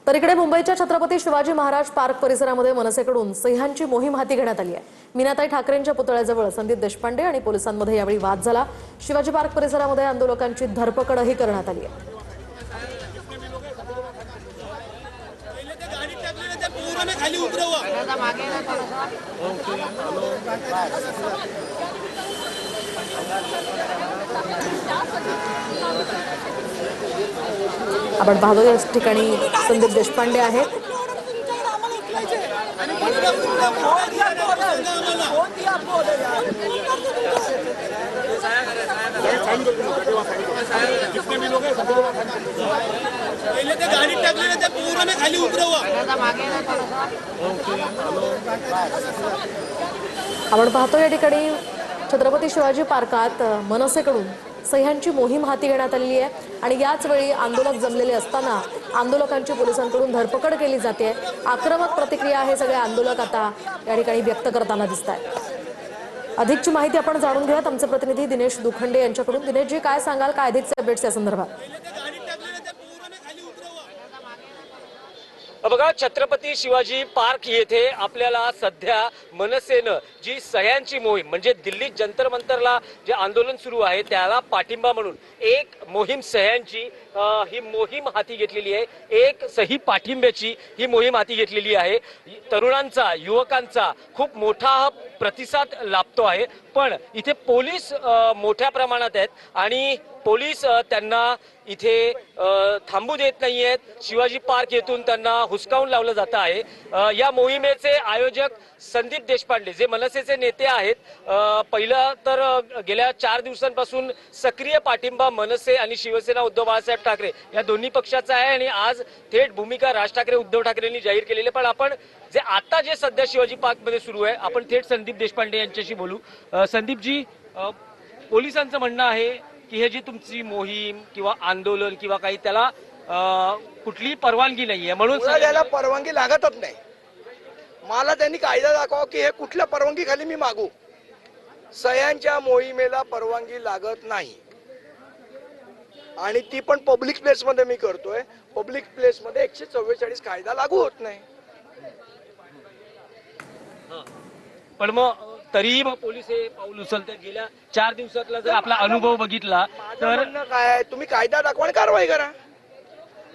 तर इकडे मुंबईच्या छत्रपती शिवाजी महाराज पार्क परिसरामध्ये मनसेकडून सह्यांची मोहीम हाती घेण्यात आली आहे। मीनाताई ठाकरेंच्या पुतळ्याजवळ संदीप देशपांडे आणि पोलिसांमध्ये यावेळी वाद झाला। शिवाजी पार्क परिसरामध्ये आंदोलकांची धरपकडही करण्यात आली आहे। आपण पाहतो या ठिकाणी संदीप देशपांडे आहेत। आपण पाहतो या ठिकाणी छत्रपती शिवाजी पार्कात मनसेकडून सह्यांची मोहीम हाती घेण्यात आली आहे आणि याच वेळी आंदोलक जमलेले असताना आंदोलकांची पोलिसांकडून धरपकड केली जाते। आक्रमक प्रतिक्रिया हे सगळे आंदोलक आता या ठिकाणी व्यक्त करताना दिसतात। अधिकची माहिती आपण जाणून घेऊयात आमचे प्रतिनिधी दिनेश दुखंडे यांच्याकडून। दिनेश जी, काय सांगाल, काय अधिकचे अपडेट्स या संदर्भात? बघा, छत्रपती शिवाजी पार्क येथे आपल्याला सध्या मनसेनं जी सह्यांची मोहीम म्हणजे दिल्ली जंतर मंतरला जे आंदोलन सुरू आहे त्याला पाठिंबा म्हणून एक मोहीम सह्यांची ही मोहीम हाती घेतलेली आहे। एक सही पाठिंब्याची ही मोहीम हाती घेतलेली आहे। तरुणांचा, युवकांचा खूप मोठा प्रतिसाद लाभतो आहे, पण इथे पोलीस मोठ्या प्रमाणात आहेत आणि पोलीस त्यांना इथे थांबू देत नाहीयेत। शिवाजी पार्क येथून त्यांना हुसकावून लावलं जात आहे। या मोहिमेचे आयोजक संदीप देशपांडे जे मनसेचे नेते आहेत, पहिलं तर गेल्या 4 दिवसांपासून सक्रिय पाठिंबा मनसे आणि शिवसेना उद्धव बाळासाहेब ठाकरे या दोन्ही पक्षाचा आहे आणि आज थेट भूमिका राज ठाकरे उद्धव ठाकरेंनी जाहीर केलेली। पण आपण जे आता जे सध्या शिवाजी पार्क मध्ये सुरू आहे, आपण थेट संदीप देशपांडे यांच्याशी बोलू। संदीपजी, पोलिसांचं म्हणणं आहे की हे जी तुमची मोहीम किंवा आंदोलन किंवा काही त्याला कुठलीही परवानगी नाहीये, म्हणून त्याला परवानगी लागतच नाही। मला त्यांनी कायदा दाखवा की हे कुठल्या परवानगी खाली मी मागू। सह्यांच्या मोहिमेला परवानगी लागत नाही आणि ती पण पब्लिक प्लेस मध्ये मी करतोय। पब्लिक प्लेस मध्ये 144 कायदा लागू होत नाही। पण मग तरीही मग पोलीस हे पाऊल उचलतात। गेल्या 4 दिवसातला जर आपला अनुभव बघितला तर काय, तुम्ही कायदा दाखवा आणि कारवाई करा।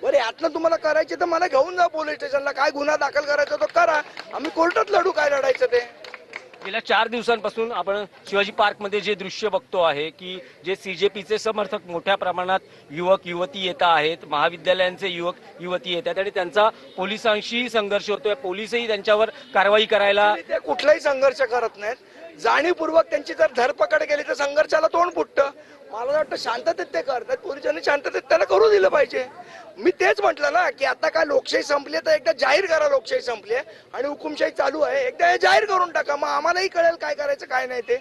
बरं, यातनं तुम्हाला करायचे तर मला घेऊन जा पोलीस स्टेशनला। काय गुन्हा दाखल करायचा तो करा, आम्ही कोर्टात लढू। काय लढायचं ते। गेल्या 4 दिवसांपासून आपण शिवाजी पार्क मध्ये जे दृश्य बघतो आहे की जे सीजेपीचे समर्थक मोठ्या प्रमाणात युवक युवती येत आहेत, महाविद्यालयांचे युवक युवती येतात आणि त्यांचा पोलिसांशी संघर्ष होतोय। पोलीसही त्यांच्यावर कारवाई करायला ते कुठलाही संघर्ष करत नाहीत। जाणीवपूर्वक त्यांची जर धरपकड केली तर संघर्षाला तोंड फुटतं। मला वाटतं शांततेत ते करतात, पोलिसांनी शांततेत त्याला करू दिलं पाहिजे। मी तेच म्हटलं ना की आता काय लोकशाही संपली तर एकदा जाहीर करा लोकशाही संपली आणि हुकुमशाही चालू आहे, एकदा हे जाहीर करून टाका, मग आम्हालाही कळेल काय करायचं काय नाही ते।